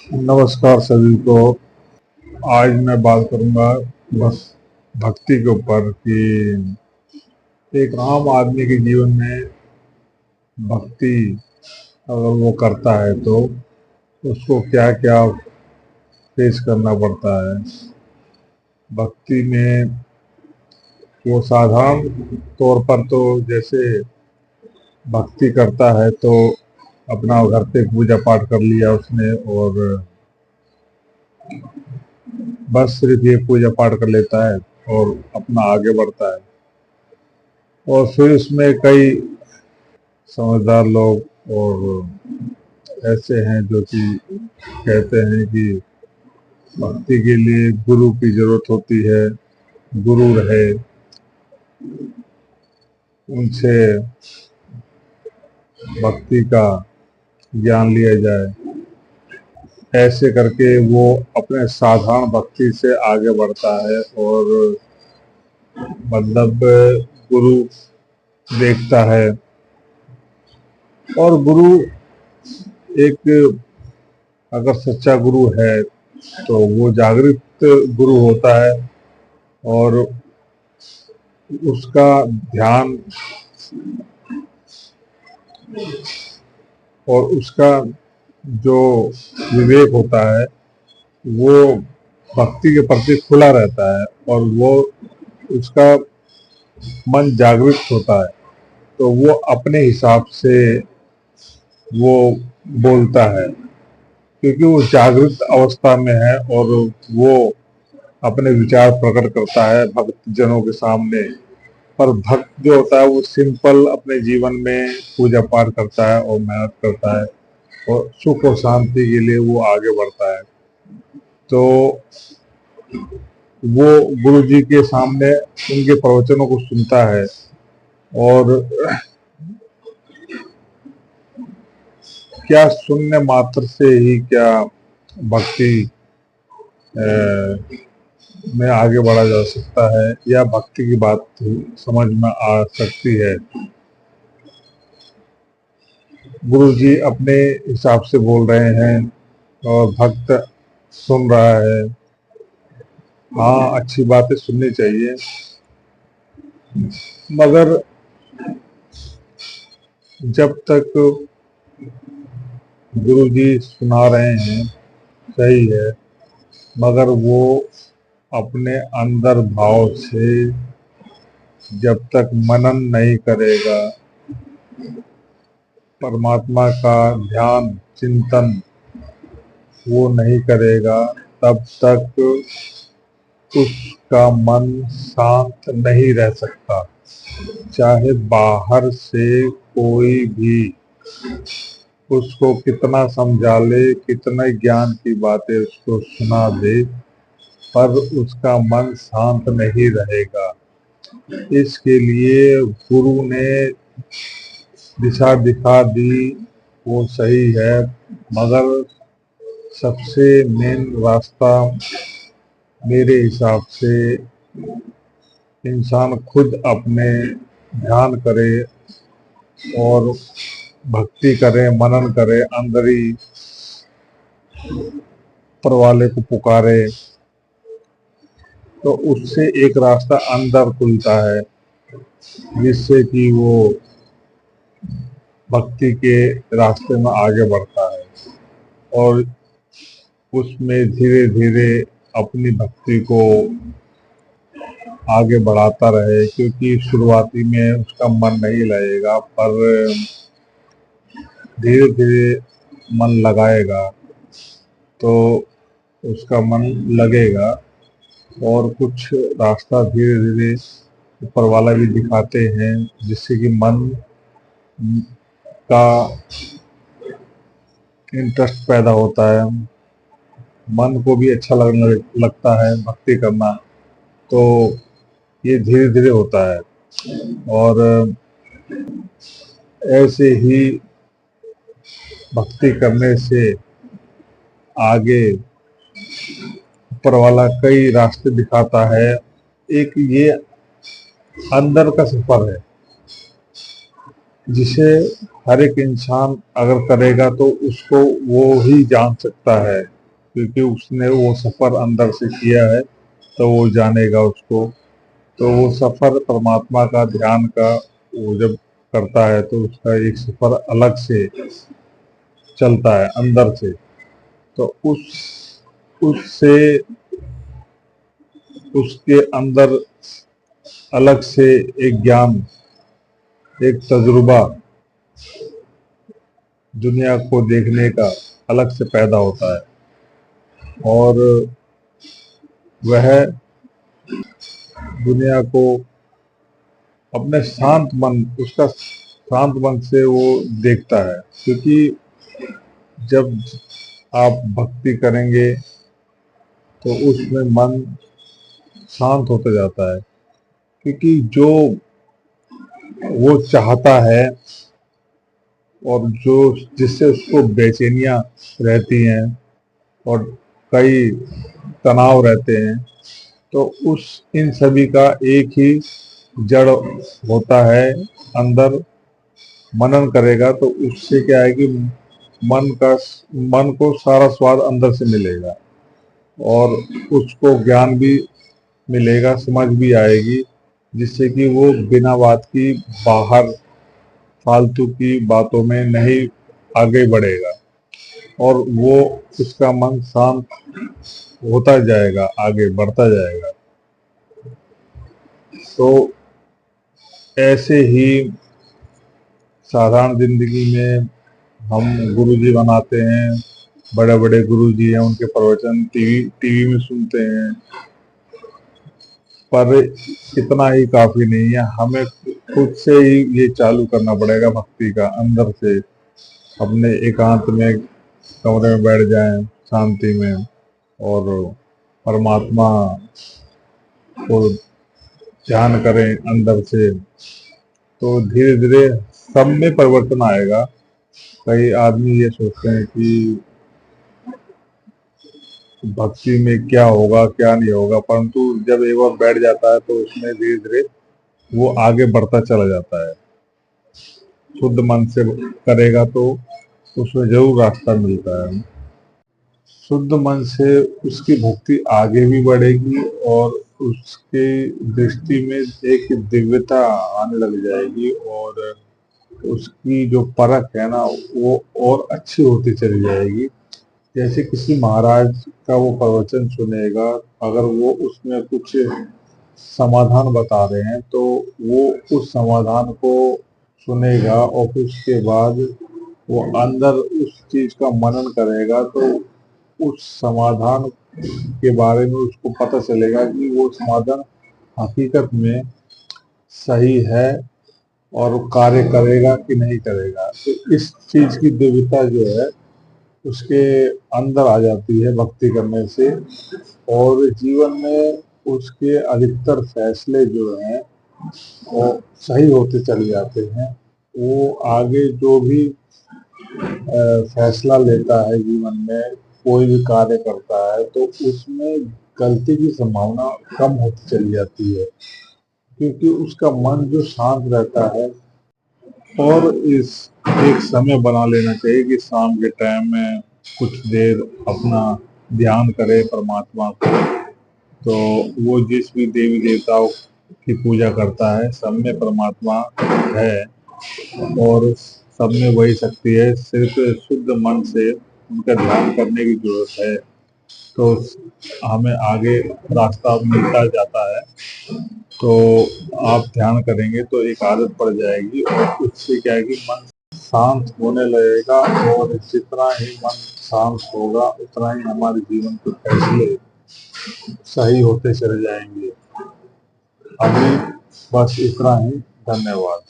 नमस्कार सभी को। आज मैं बात करूंगा बस भक्ति के ऊपर कि एक आम आदमी के जीवन में भक्ति अगर वो करता है तो उसको क्या क्या फेस करना पड़ता है। भक्ति में वो साधारण तौर पर तो जैसे भक्ति करता है तो अपना घर पे पूजा पाठ कर लिया उसने और बस सिर्फ ये पूजा पाठ कर लेता है और अपना आगे बढ़ता है। और फिर उसमें कई समझदार लोग और ऐसे हैं जो कि कहते हैं कि भक्ति के लिए गुरु की जरूरत होती है, गुरु रहे, उनसे भक्ति का ज्ञान लिया जाए। ऐसे करके वो अपने साधारण भक्ति से आगे बढ़ता है और मतलब गुरु देखता है। और गुरु एक अगर सच्चा गुरु है तो वो जागृत गुरु होता है और उसका ध्यान और उसका जो विवेक होता है वो भक्ति के प्रति खुला रहता है और वो उसका मन जागृत होता है। तो वो अपने हिसाब से वो बोलता है क्योंकि वो जागृत अवस्था में है और वो अपने विचार प्रकट करता है भक्त जनों के सामने। पर भक्त जो होता है वो सिंपल अपने जीवन में पूजा पाठ करता है और मेहनत करता है और सुख और शांति के लिए वो आगे बढ़ता है। तो वो गुरु जी के सामने उनके प्रवचनों को सुनता है और क्या सुनने मात्र से ही क्या भक्ति में आगे बढ़ा जा सकता है या भक्ति की बात समझ में आ सकती है। गुरु जी अपने हिसाब से बोल रहे हैं और भक्त सुन रहा है। हाँ, अच्छी बातें सुननी चाहिए मगर जब तक गुरु जी सुना रहे हैं सही है, मगर वो अपने अंदर भाव से जब तक मनन नहीं करेगा, परमात्मा का ध्यान चिंतन वो नहीं करेगा, तब तक उसका मन शांत नहीं रह सकता। चाहे बाहर से कोई भी उसको कितना समझा ले, कितने ज्ञान की बातें उसको सुना दे, पर उसका मन शांत नहीं रहेगा। इसके लिए गुरु ने दिशा दिखा दी वो सही है, मगर सबसे मेन रास्ता मेरे हिसाब से इंसान खुद अपने ध्यान करे और भक्ति करे, मनन करे, अंदर ही ऊपर वाले को पुकारे, तो उससे एक रास्ता अंदर खुलता है जिससे कि वो भक्ति के रास्ते में आगे बढ़ता है और उसमें धीरे धीरे अपनी भक्ति को आगे बढ़ाता रहे। क्योंकि शुरुआती में उसका मन नहीं लगेगा, पर धीरे धीरे मन लगाएगा तो उसका मन लगेगा और कुछ रास्ता धीरे धीरे ऊपर वाला भी दिखाते हैं जिससे कि मन का इंटरेस्ट पैदा होता है, मन को भी अच्छा लगने लगता है भक्ति करना। तो ये धीरे धीरे होता है और ऐसे ही भक्ति करने से आगे ऊपर वाला कई रास्ते दिखाता है। एक ये अंदर का सफर है जिसे हर एक इंसान अगर करेगा तो उसको वो ही जान सकता है, क्योंकि उसने वो सफर अंदर से किया है तो वो जानेगा उसको। तो वो सफर परमात्मा का ध्यान का वो जब करता है तो उसका एक सफर अलग से चलता है अंदर से। तो उससे उसके अंदर अलग से एक ज्ञान, एक तजुर्बा दुनिया को देखने का अलग से पैदा होता है। और वह दुनिया को अपने शांत मन, उसका शांत मन से वो देखता है। क्योंकि जब आप भक्ति करेंगे तो उसमें मन शांत होता जाता है। क्योंकि जो वो चाहता है और जो जिससे उसको बेचैनियां रहती हैं और कई तनाव रहते हैं, तो उस इन सभी का एक ही जड़ होता है अंदर। मनन करेगा तो उससे क्या है कि मन को सारा स्वाद अंदर से मिलेगा और उसको ज्ञान भी मिलेगा, समझ भी आएगी, जिससे कि वो बिना बात की बाहर फालतू की बातों में नहीं आगे बढ़ेगा और वो उसका मन शांत होता जाएगा, आगे बढ़ता जाएगा। तो ऐसे ही साधारण जिंदगी में हम गुरुजी बनाते हैं, बड़े बड़े गुरुजी हैं, उनके प्रवचन टीवी में सुनते हैं, पर इतना ही काफी नहीं है। हमें खुद से ही ये चालू करना पड़ेगा भक्ति का, अंदर से अपने एकांत में कमरे में बैठ जाएं शांति में और परमात्मा को ध्यान करें अंदर से। तो धीरे धीरे सब में परिवर्तन आएगा। कई आदमी ये सोचते हैं कि भक्ति में क्या होगा क्या नहीं होगा, परंतु जब एक बार बैठ जाता है तो उसमें धीरे धीरे वो आगे बढ़ता चला जाता है। शुद्ध मन से करेगा तो उसमें जरूर रास्ता मिलता है। शुद्ध मन से उसकी भक्ति आगे भी बढ़ेगी और उसके दृष्टि में एक दिव्यता आने लग जाएगी और उसकी जो परख है ना वो और अच्छी होती चली जाएगी। जैसे किसी महाराज का वो प्रवचन सुनेगा, अगर वो उसमें कुछ समाधान बता रहे हैं तो वो उस समाधान को सुनेगा और फिर उसके बाद वो अंदर उस चीज का मनन करेगा तो उस समाधान के बारे में उसको पता चलेगा कि वो समाधान हकीकत में सही है और कार्य करेगा कि नहीं करेगा। तो इस चीज की दिव्यता जो है उसके अंदर आ जाती है भक्ति करने से और जीवन में उसके अधिकतर फैसले जो हैं वो सही होते चले जाते हैं। वो आगे जो भी फैसला लेता है जीवन में, कोई भी कार्य करता है तो उसमें गलती की संभावना कम होती चली जाती है, क्योंकि उसका मन जो शांत रहता है। और इस एक समय बना लेना चाहिए कि शाम के टाइम में कुछ देर अपना ध्यान करे परमात्मा को। तो वो जिस भी देवी देवताओं की पूजा करता है सब में परमात्मा है और सब में वही शक्ति है, सिर्फ शुद्ध मन से उनका ध्यान करने की जरूरत है। तो हमें आगे रास्ता मिलता जाता है। तो आप ध्यान करेंगे तो एक आदत पड़ जाएगी और उससे क्या है कि मन शांत होने लगेगा और जितना ही मन शांत होगा उतना ही हमारे जीवन के फैसले सही होते चले जाएंगे। अभी बस इतना ही। धन्यवाद।